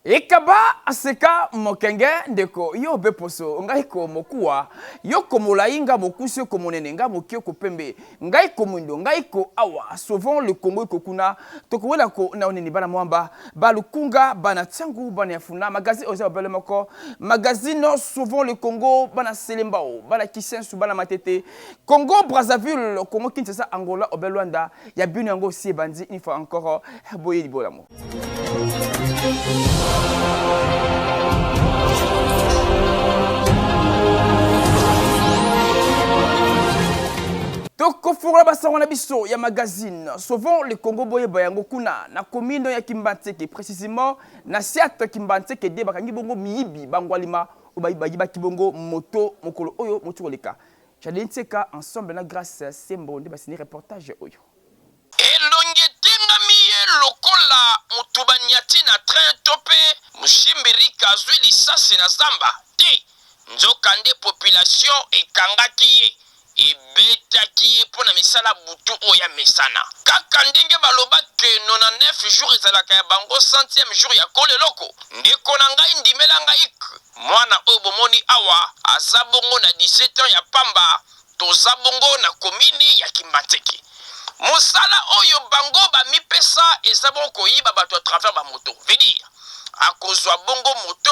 Ekaba aseka mokenge ndeko yo beposo ngai ko mokuwa yo ko molainga mokusi ko monenenga mokio ko pembe ngai ko mundo ngai ko awa souvent le Congo ko kuna to ko wela ko na oneni bana mwamba balukunga bana tsangu bana yafuna magazine oza bele moko magazine souvent le Congo bana selembao bana kisensu bana matete Congo Brazzaville Congo Kinshasa Angola obelwanda ya bino yango aussi bandi une fois encore boye libolamo. Toko fura basangwana biso ya magazine souvent le Congo boye bayango kuna na komino ya Kimbanteke précisément na siat Kimbanteke de bakangi bongo miyibi bangwalima obayiba kibongo moto mokolo oyo motukoleka Chadenteka ensemble na grâce Sembo nde basini reportage oyo elongetenga miye lokola mutubanyati na train tope mushimbirika azwi lisasi na zamba te nzoka nde population ekangaki ye ebetaki ye mpo na misala butu oyo ya mesana kaka ndenge baloba ke 99 jours ezalaka ya bango 100e jour ya koleloko ndeko na ngai ndimela ngai mwana oyo bomoni awa aza bongo na 17 ans ya pamba toza bongo na komini ya Kimbanteke mosala oyo bango bamipesa eza bongo koyiba bato à travers bamoto veut dire akozwa bongo moto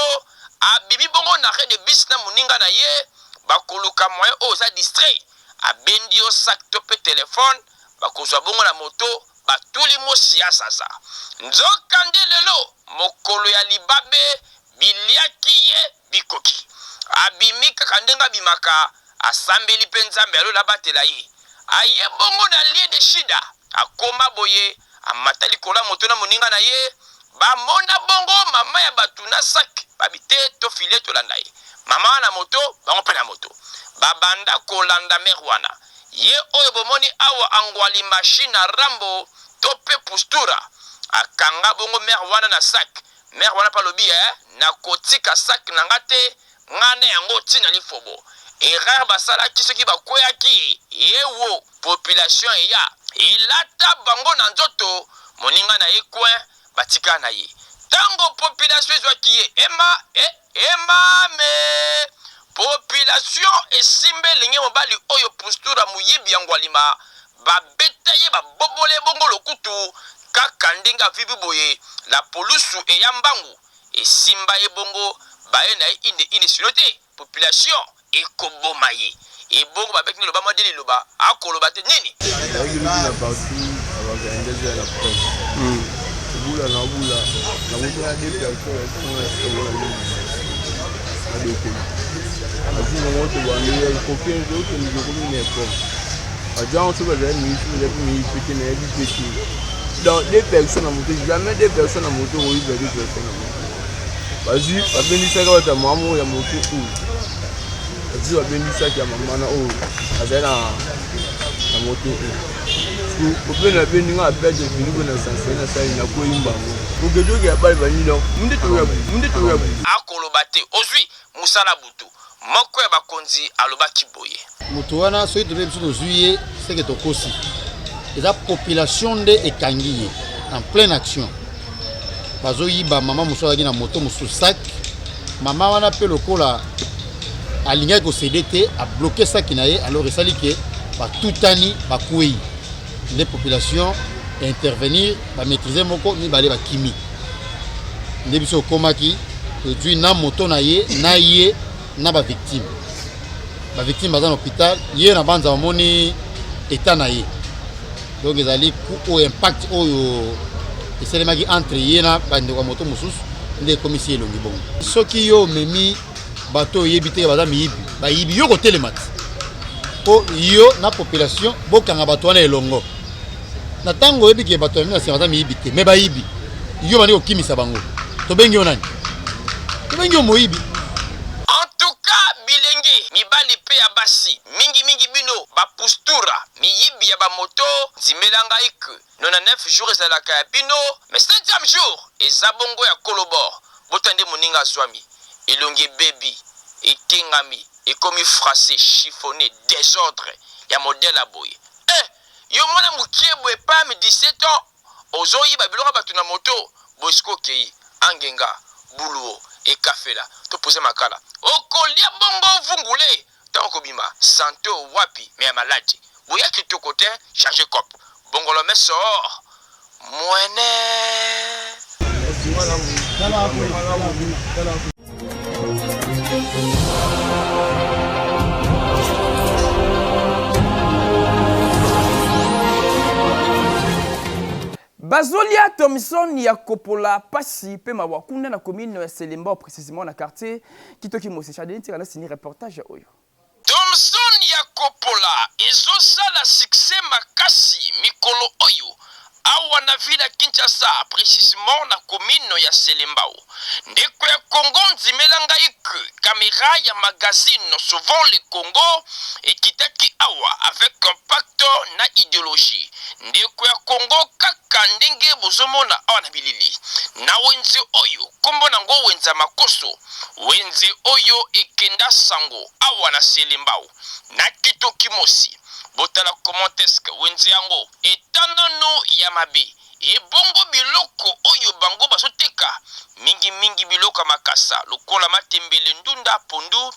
abibi bongo na arrêt de bus na moninga na ye bakoluka moyen oyo oza distrait abendi yo sac to pe telefone bakozwa bongo na moto batuli mosi ya zaza nzoka nde lelo mokolo ya libabe biliaki ye bikoki abimi kaka ndenge abimaka asambeli mpe nzambe alola batela ye aye bongo na lie de shida akoma boye amata likolo moto na moninga na ye bamona bongo mama ya batu na sak babite to file tolanda ye mama na moto bango mpe na moto babanda kolanda mer wana ye oyo bomoni awa angwali machine na rambo to pe postura akanga bongo mer wana na sak mer wana palobi na kotika sak na ngate ngane yango tina lifobo erreur basalaki soki bakweyaki yewo population eya elata bango na nzoto moninga na ye coin batika na ye tango population ezwaki ye emame population esimbe linge mobali oyo postura muyibi yango alima babeta ye babobole bongo lokutu kaka ndenge avibi boye la polusu eya mbangu esimba ye bongo baye na ye ine silote population ekoboma ye ebongo babeki loba modeli loba akoloba te nini dans des personnes à moto, jamais des personnes à moto ont eu des personnes à moto. Vas-y, va venir ça quand ta maman ya moto ou. Vas-y, va venir ça qui a maman na ou. Avec la moto ou. Pour que la venir à perdre de finir dans sa scène ça il n'a pas eu mbango. Pour que Dieu qui a pas venu là, munde to ya. Akolobate ozwi musala butu. Moko ya bakonzi alobaki boye. Moto wana soki tobe biso tozwi c'est que tokosi. Et la population de Ekangi en pleine action. Bazoyiba maman musoaki na moto musu sac. Maman wana pe lokola alinga ko CDT a bloqué sac naye alors esali ke ba tutani ba kuyi. Les populations intervenir ba maîtriser moko ni balé ba kimi. Ndebiso komaki tu na moto na ye na ba victime. Ba victime bazana hôpital, ye na banza moni état na ye. Donc ils allaient au impact oyo eselemaki entre yena bande kwa moto mususu nde komisi elongi bongo soki yo memi bato yebite baza miyibi bayibi yo kotelemati po yo na population bokanga bato wana elongo na tango yebiki bato na sima baza miyibi te me bayibi yo bandi kokimisa bango tobengi yo nani tobengi yo moyibi. Mibali pe ya basi mingi bino ba postura miyibi ya ba moto zimelanga ik 99 jours ezalaka ya bino mais 7e jour ezabongo ya kolobor botande moninga zwami elongi baby ekengami ekomi français chiffonné désordre ya modèle aboye yo mwana mukiebo epami 17 ans ozoyiba biloko bato na moto bosko kei angenga buluo et café là to poser makala okolia bongo vungule tango bima santé wapi mais malade boya ki to côté changer cop bongo le meso moine. Bazolia Thomson ya Kopola pasi pe mawa kuna na commune ya Selemba précisément na quartier Kitoki Mose Chadeni tika na sini reportage oyo. Thomson ya Kopola ezosala succès makasi mikolo oyo awa na ville ya Kinshasa précisément na commune ya Selembao ndeko ya Congo nzimelanga iku caméra ya magazine souvent le Congo ekitaki awa avec un pacte na idéologie ndeko ya Congo kaka ndenge bozomona awa na bilili na wenze oyo kombo nango wenza makoso wenze oyo ekenda sango awa na Selembao na Kitoki Mosi botala commenteske wenze yango etanano ya mabe ebongo biloko oyo bango bazoteka mingi biloko makasa lokola matembele ndunda pondu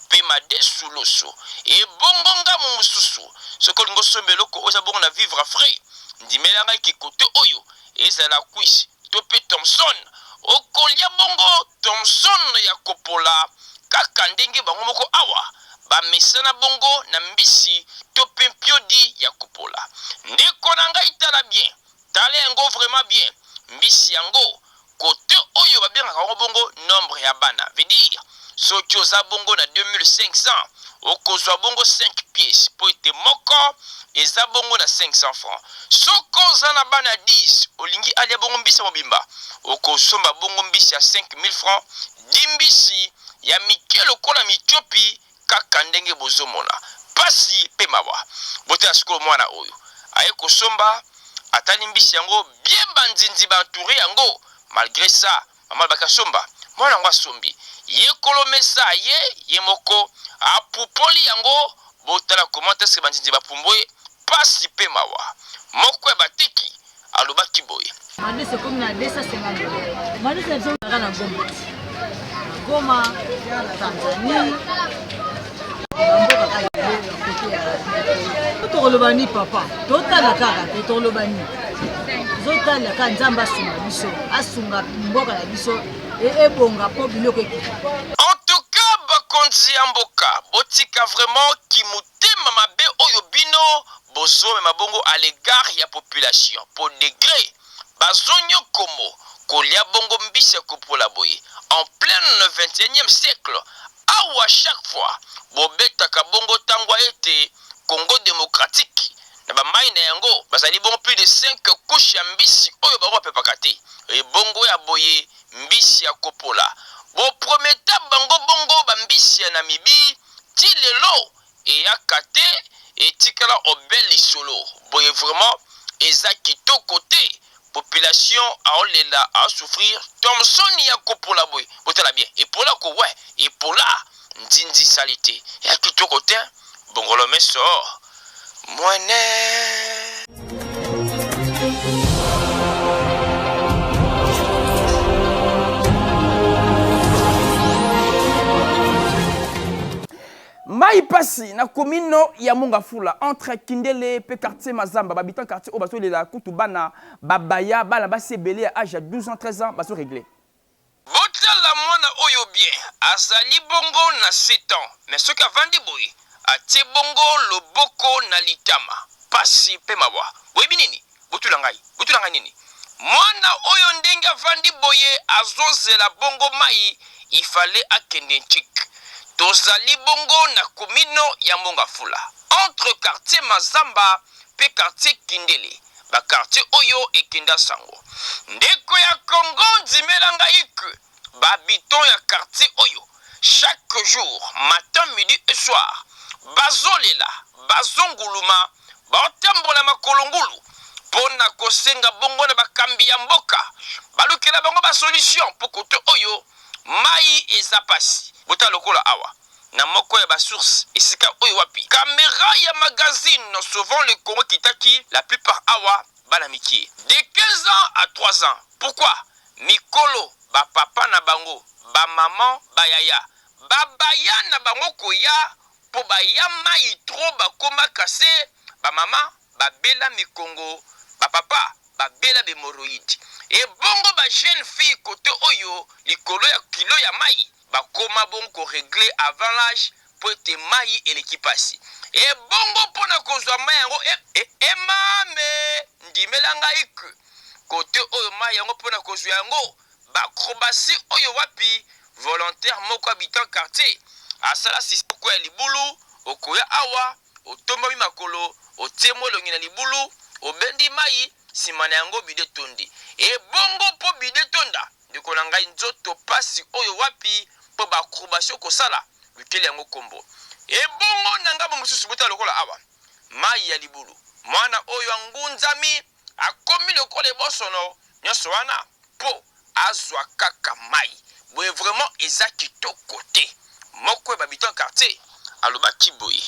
pe madesu loso ebongo ngamu mususu soko lingo sombe loko oza bongo na vivre frais ndimelanga kikote oyo ezala kuisi to pe Thomson okolia bongo Thomson ya Kopola kaka ndenge bango moko awa bamesana bongo na mbisi to pe mpiodi ya Kopola ndeko na ngai tala bien tala yango vraiment bien mbisi yango kote oyo babengaka bongo nombre ya bana veut dire soki oza bongo na 2500 okozwa bongo 5 pièces po ete moko eza bongo na 500 francs soko oza na bana 10 olingi alia bongo mbisi ya mobimba okosomba bongo mbisi ya 5000 francs dimbisi ya mike lokola mitiopi kaka ndenge bozomona pasi pe mawa botela sikolo mwana oyo aye kosomba atali mbisi yango bien banzinzi bantouré yango malgré ça mama bakasomba mwana ngo asombi ye kolomesa ye moko apupoli yango botala komante se banzinzi bapumbwe pasi pe mawa moko ya bateki alobaki boye Mandese comme na 250 Mandese zo na Goma Tanzania Tolobani papa totala kaka te tolobani zotala ka nzamba asunga biso asunga mboka na biso ebonga po biloko ekiki. En tout cas bakonzi ya mboka botika vraiment kimutema mabe oyo bino bozomema bongo à l'égard ya population po degré bazonyo komo kolia bongo mbisi ya Kopola boye en plein 21e siècle awa chaque fois bobetaka bongo tangwa ete Congo démocratique na bamai na yango bazali bongo plus de 5 couches ya mbisi oyo bango bapepaka te e bongo ya boye mbisi ya Kopola bo prometa bango bongo bambisi ya Namibi ti lelo eyaka te etikala obel lisolo boye vraiment eza kitoko te population aolela a souffrir Thomson ya Kopola boye botala bien epola ko ouais epola nzinzi salite ya kitoko te bongolo meso moine. Mai pasi na komino ya Mongafula entre Kindele pe quartier Mazamba babitant quartier o baso lela kutubana babaya bala basebele à âge de 12 ans 13 ans baso réglé. Botala mwana oyo bien azali bongo na 7 ans mais ce qu'a vandi boy atie bongo loboko na litama pasi pe mawa boyebi nini botulanga nini mwana oyo ndenge vandi boye azozela bongo mai ifale akende nchik tozali bongo na komino ya Mongafula entre quartier Mazamba pe quartier Kindele ba quartier oyo ekenda sango ndeko ya Congo nzimelanga iku babiton ya quartier oyo chaque jour matin midi et soir bazolela bazonguluma baotambola makolongulu pona kosenga bongo na bakambi ya mboka balukela bango ba solution po kote oyo mai eza pasi bota lokola awa na moko ya basource esika oyo wapi caméra ya magazine souvent le Congo kitaki la plupart awa bana mikie de 15 ans à 3 ans pourquoi mikolo ba papa na bango, ba maman, ba yaya. Ba baya na bango koya po ba ya mai tro ba koma kase, ba mama ba bela mikongo, ba papa ba bela hemorrhoïde. Et bongo ba jeune fille côté oyo likolo ya kilo ya mai ba koma bongo régler avant l'âge pour être mai et l'équipage. Et bongo pona kozwa mai yango mame ndimelanga iku côté oyo mai yango pona kozwa yango ba acrobatie oyo wapi volontaire moko habitant quartier asala sisoko ya libulu okoya awa otomba makolo otemo longi na libulu obendi mai simana yango bide tondi e bongo po bide tonda ndiko na ngai nzoto pasi oyo wapi po ba acrobatie kosala bikeli yango kombo e bongo nanga bo mususu buta lokola awa mai ya libulu mwana oyo angunzami akomi lokola bosono nyoso wana po azwa kaka mai boye vraiment eza kitoko te moko babitant quartier alobaki boye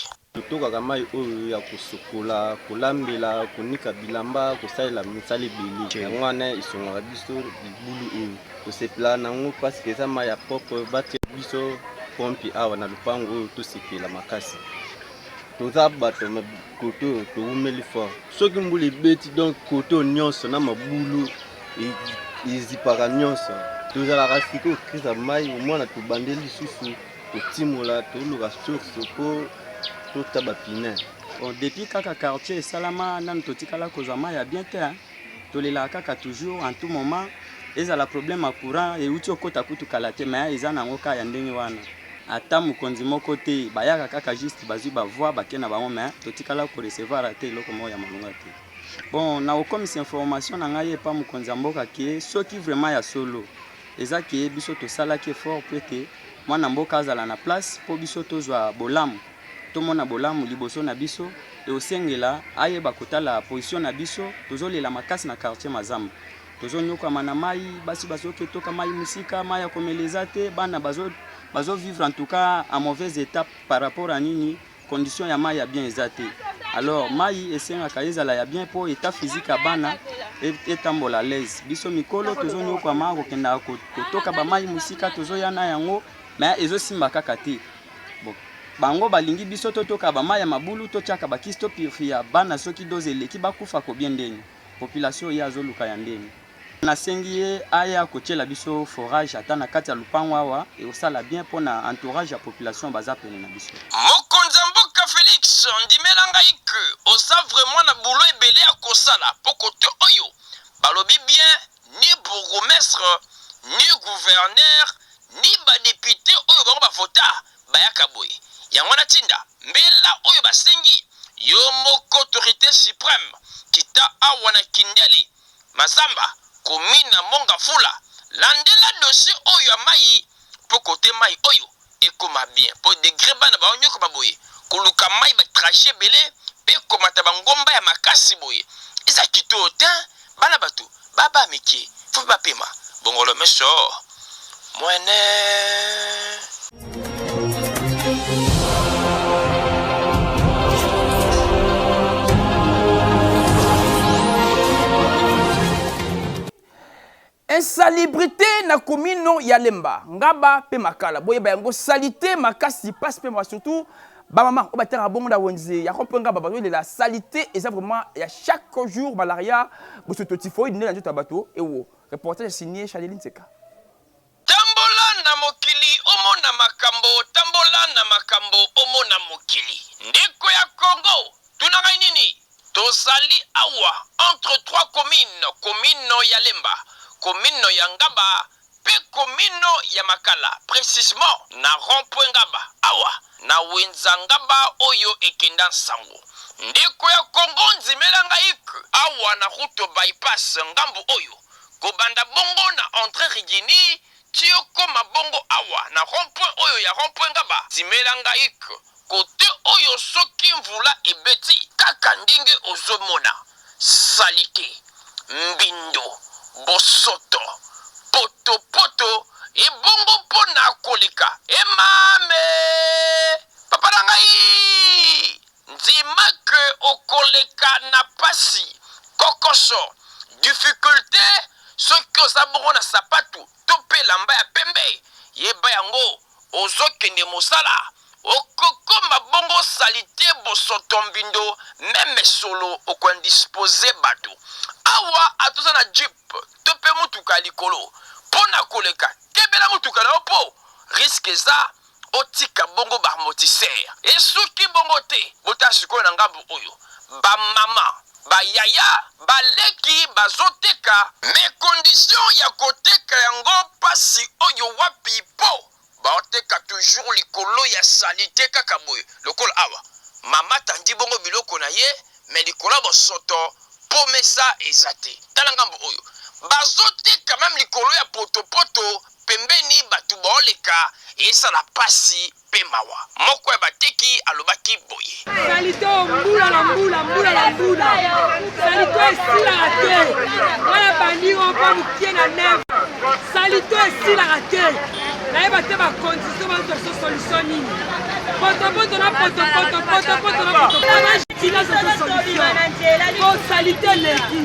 tokaka mai oyo ya kosokola kolambela konika bilamba kosalela misala ebele yango wana esongaka biso libulu oyo tosepela nango parce que eza mai ya propre batia biso pompi awa na lupango oyo tosepela makasi toza bato kote oyo toumeli fort soki mbula ebeti donc kote oyo nyonso na mabulu ezipaka nyonso tozalaka sika okrisa mai omwana tobandeli lisusu kotimola toluka source po totaba pine. Bon, depuis kaka quartier salama nanu totikala kozwa mai ya bien te tolelaka kaka toujours en tout moment ezala problème ya courant euti okota kutu kala te mais eza nango kaka ya ndenge wana ata mokonzi moko te bayaka kaka juste bazwi bavoi bake na bango mais totikala korecevoir te eloko moko ya malonga te. Bon, na okomisa information na ngai epa mokonzi ya mboka ke soki vraiment ya solo eza ke biso tosalaki effort po ete mwana mboka azala na place po biso tozwa bolamu tomona bolamu liboso na biso e osengela ayeba kotala position na biso tozolela makasi na quartier Mazamba tozonyokama na mai basi bazoketoka mai musika mai ya komeleza te bana bazo vivre en tout cas en mauvaise étape par rapport à nini condition ya mai ya bien ezate. Alors mai esengaka ezala ya bien po état physique ya bana etambola l'aise biso mikolo tozonyokama kokenda kotoka ba mai musika tozoyana yango mais ezosimba kaka te. Bon, bango balingi biso totoka ba mai ya mabulu totiaka bakisi topurifia bana soki doze eleki bakufa ko bien ndeni population ya azoluka ya ndeni nasengi ye aya kotiela biso forage ata na kati ya lupango awa e osala bien mpona entourage ya population baza pene na biso. Mokonzi mboka Félix ndimelanga ike oza vraiment na boulot ebele ya kosala po kote oyo balobi bien ni bourgmestre ni gouverneur ni badepute oyo bango bavota bayaka boye yango na tinda mbela oyo basengi yo moko autorité suprême kita awa na kindeli Mazamba komina monga fula landela dossier oyo ya mai po kote mai oyo ekoma bien po degré bana baonyoko baboye koluka mai batrache bele pe komata bangomba ya makasi boye eza kito te bana bato baba mike fo bapema bongolo meso mwene. Insalubrité na komino ya Lemba ngaba pe makala boye ba yango salité makasi passe pe surtout ba maman o batera bongo da wonze ya kompenga ba bato la salité et ça vraiment ya chaque jour malaria bo se totifoid ne na bato e wo reportage signé Chadeline Seka. Tambola na mokili omona makambo tambola na makambo omona mokili ndeko ya Congo tunanga nini tozali awa entre trois communes commune ya Lemba commune ya Ngaba pe commune ya Makala précisément na rond-point Ngaba awa na wenza Ngaba oyo ekenda sango ndeko ya Congo nzimelanga ik awa na route bypass ngambu oyo kobanda bongo na entrée Rigini tio koma bongo awa na rond-point oyo ya rond-point Ngaba nzimelanga ik kote oyo soki mvula ebeti kaka ndenge ozomona salite mbindo bosoto poto ebongo pona koleka emame papa na ngai ndima ke okoleka na pasi kokoso difficulté soki oza bongo na sapatu to mpe lamba ya pembe yeba yango ozokende mosala okokoma bongo salite bosoto mbindo meme solo okoindispose bato awa atoza na jeep to mpe mutuka likolo mpona koleka kebela mutuka na yo mpo riske eza otika bongo baamortisseur esuki bongo te bota sikoyo na ngambu oyo bamama bayaya baleki bazoteka me condition ya koteka yango pasi oyo wapi po baoteka toujours likolo ya salite kaka boye lokolo awa mama tandi bongo biloko na ye me likolo ya bosoto po mesa eza te tala ngambu oyo bazoteka meme likolo ya potopoto pembeni bato baoleka esala pasi mpe mawa moko ya bateki alobaki boye salito mbula na mbula mbula na mbula salito esilaka te wana bandingo mpo mokie na neve salito esilaka te nayeba te bakondition bazotoso solution nini potopoto na potopoto potopoto na potopoto tina zoto solution po salite leki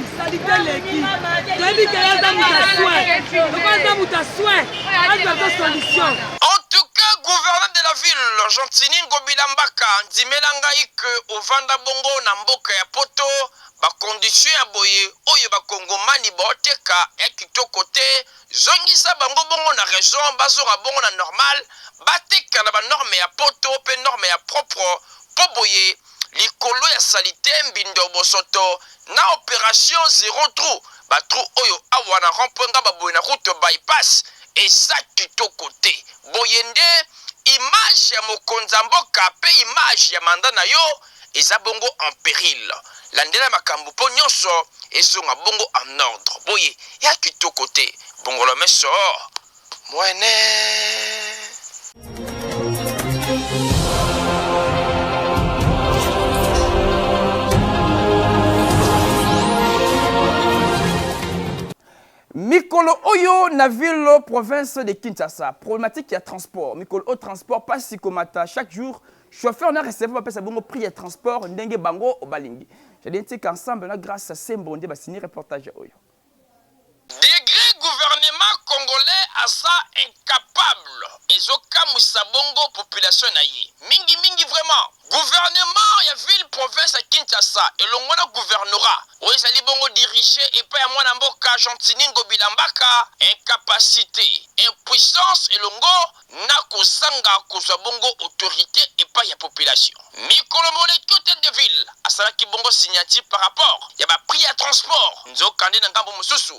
toyebi ke yaza muta soin okoza muta soin azoto solution. En tout cas, gouverneur de la ville, Gentini Ngobila Mbaka, ndimela ngai ke ovanda bongo na mboka ya poto, ba condition ya boye, oyo ba kongomani baoteka ya kitoko te, zongisa bango bongo na raison, bazora bongo na normal, bateka na ba norme ya poto, pe norme ya propre, po boye, likolo ya salite mbindo bosoto, na opération zéro trou, ba trou oyo awa na romponga ba boye na route bypass, eza kitoko te boyende image ya mokonza mboka mpe image ya manda na yo eza bongo en péril landela makambo mpo nyonso ezonga bongo en ordre boye ya kitoko te bongolo meso mwene. Mikolo Oyo na ville province de Kinshasa. Problématique, il y a transport. Mikolo au transport, pas si comme chaque jour. Chauffeur n'a recevé pas bon prix de transport, n'engue bango au balingi. J'ai dit qu'ensemble, grâce à Sembonde, va signer reportage Oyo. Degré gouvernement congolais asa incapable. Ezoka Moussabongo population naïe. Mingi vraiment. Gouvernement ya ville province à Kinshasa et l'ongona gouvernorat. Oezali bongo dirigé et pas à moi mboka Gentini Ngobila Mbaka. Incapacité, impuissance et longo na kosanga kozwa bongo autorité et pas ya population. Mikolo moleki hôtel de ville asala ki bongo signature par rapport. Ya ba prix à transport. Nzokande na ngambo mususu.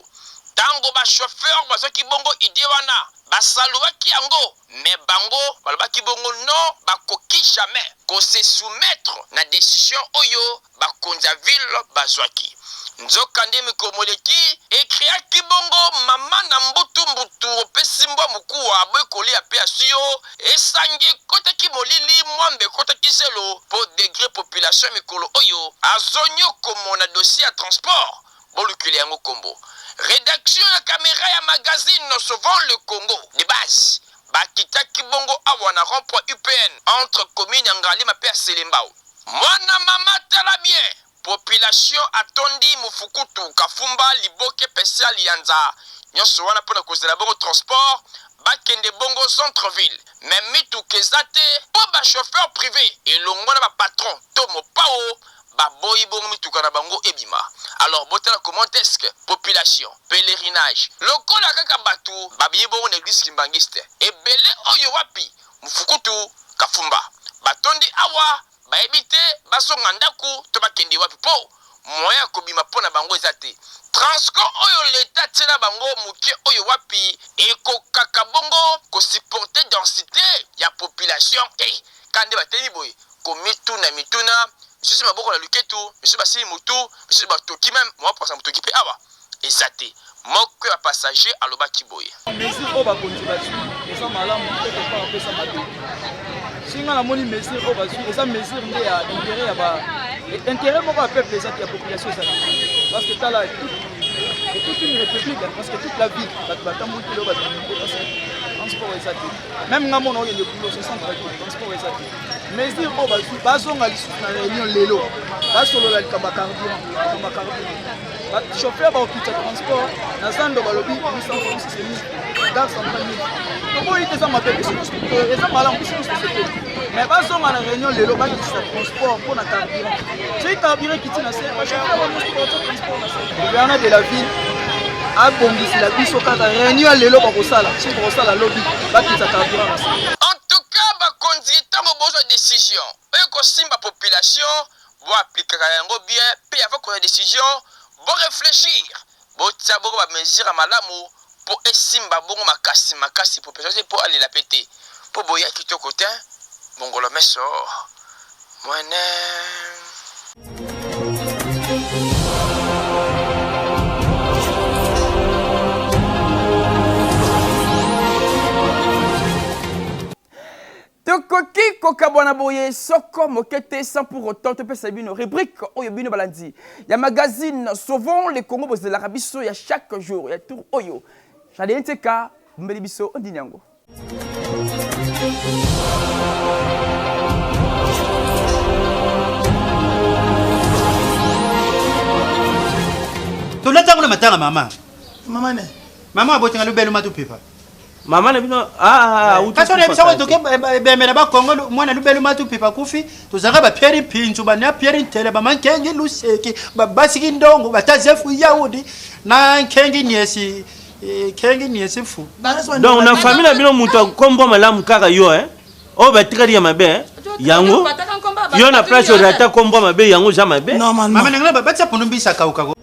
Tango ba chauffeur bazoki bongo idée wana basaluaki yango mais bango balobaki bongo non bakoki jamais ko se soumettre na décision oyo bakonza ville bazwaki nzokande mikomoleki ekriaki bongo mama na mbutu opesi mbwa mukuwa bokolia pe asio esangi kotaki molili mwambe kotaki zelo po degré population mikolo oyo azonyo komona dossier à transport bolukile yango kombo. Rédaction ya caméra ya magazine Sauvons le Congo de base bakita kibongo awa na rond-point UPN entre commune Ngali ma père Selembao mwana mama tala bien population atondi mufukutu kafumba liboke pesa lianza nyonso wana pona kozela bongo transport bakende bongo centre ville même mitu kezate po ba chauffeur privé elongo na ba patron to mopao baboyi bongo mituka na bango ebima. Alors botela comment est-ce que population pèlerinage lokola kaka batu babiye bongo na église kimbangiste ebele oyo wapi mufukutu kafumba batondi awa baebite basonga ndaku to bakende wapi po moya kobima pona bango ezate transco oyo l'état tena bango muke oyo wapi eko kaka bongo ko supporter densité ya population kande bateni boy ko mituna monsieur maboko la luketu monsieur basili mutu monsieur batoki même moi pour ça mutoki pe awa ezate moko ya passager aloba kiboye mesure o ba konti ba su esa malamu quelque part pesa bato singa na moni mesure o ba su esa mesure nde ya intérêt ya ba intérêt moko ya peuple ezate ya population ezate parce que tala toute une république parce que toute la vie batamboki lo ba parce que transport ezate même nga mona oyende bulo 60 transport ezate mesure o ba su bazonga lisusu na réunion lelo basolola likambo carburant chauffeur bakokita transport na zando balobi 800 dar centrale toboyi te eza mabe eza malamu biso nyonso tosepeli mais bazonga na réunion lelo bakitisa transport mpo na carburant soki carburant ekiti na se bachauffeur bamosto transport na se gouverneur de la ville abongisela biso kaka réunion lelo bakosala soki bakosala lobi bakitisa carburant na se. En tout cas bakonzi ntango bozwa décision oyo kosimba population boaplikaka yango bien mpe avant kozwa décision réfléchir botia bongo bamesure ya malamu mpo esimba bongo makasi population mpo alela pe te mpo boya kitoko te bongolo meso mwene. Tokoki kokabwana boye soko mokete sans pour autant te pesa bino rubrique oyo bino balandi ya magazine Sauvons le Congo bozela la rabiso ya chaque jour ya tour oyo Chadé Nteka mbeli biso ondini yango. Tonata ngona matanga mama. Mama ne. Mama abotenga lubelo matupipa. Mama na bino kaso na biso toke bemela ba Kongo mwana lubelo matupipa kufi tozanga ba Pierre Pinchu ba na Pierre Ntele ba mankengi luseki ba basiki ndongo batazefu yaudi na nkengi niesi kengi niesi fu. Donc na famille na bino muto kombo malamu kaka yo o batikali ya mabe yango yo na place orata kombo mabe yango ja mabe. Mama ngala ba tsa punumbisa kauka.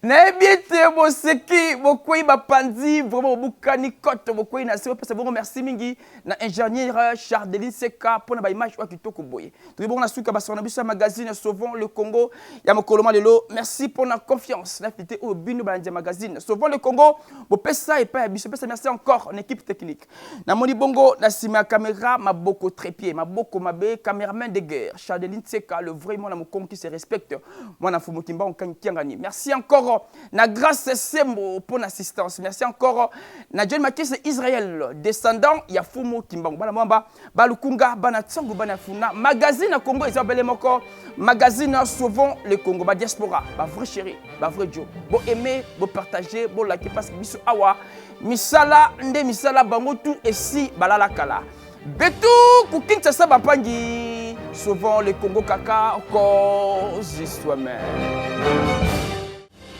Naebiete boseki bokoi bapandi vraiment bukani kote bokoi na sebo pesa bongo merci mingi na ingénieur Chardeline Seka pour na ba image wa kitoko boye. Tout bon na suka basona biso magazine Sauvons le Congo ya mokoloma lelo merci pour la confiance na fité au bino ba magazine Sauvons le Congo bo pesa et pas biso pesa merci encore en équipe technique. Na moni bongo na sima caméra maboko trépied maboko mabe cameraman de guerre Chardeline Seka le vrai mon amour qui se respecte moi na fumo kimba on kiangani. Merci encore na grâce Sembo pour l'assistance. Merci encore na John Makis Israël descendant ya Fumo Kimbango bana mwamba balukunga bana tsangu bana funa magazine Congo Isabelle moko magazine Sauvons le Congo ba diaspora ba vrai chéri ba vrai Joe bo aimer bo partager bo liker parce que biso awa misala nde misala bango tout esi balala kala betu kukinta sa bapangi Sauvons le Congo kaka cause toi-même.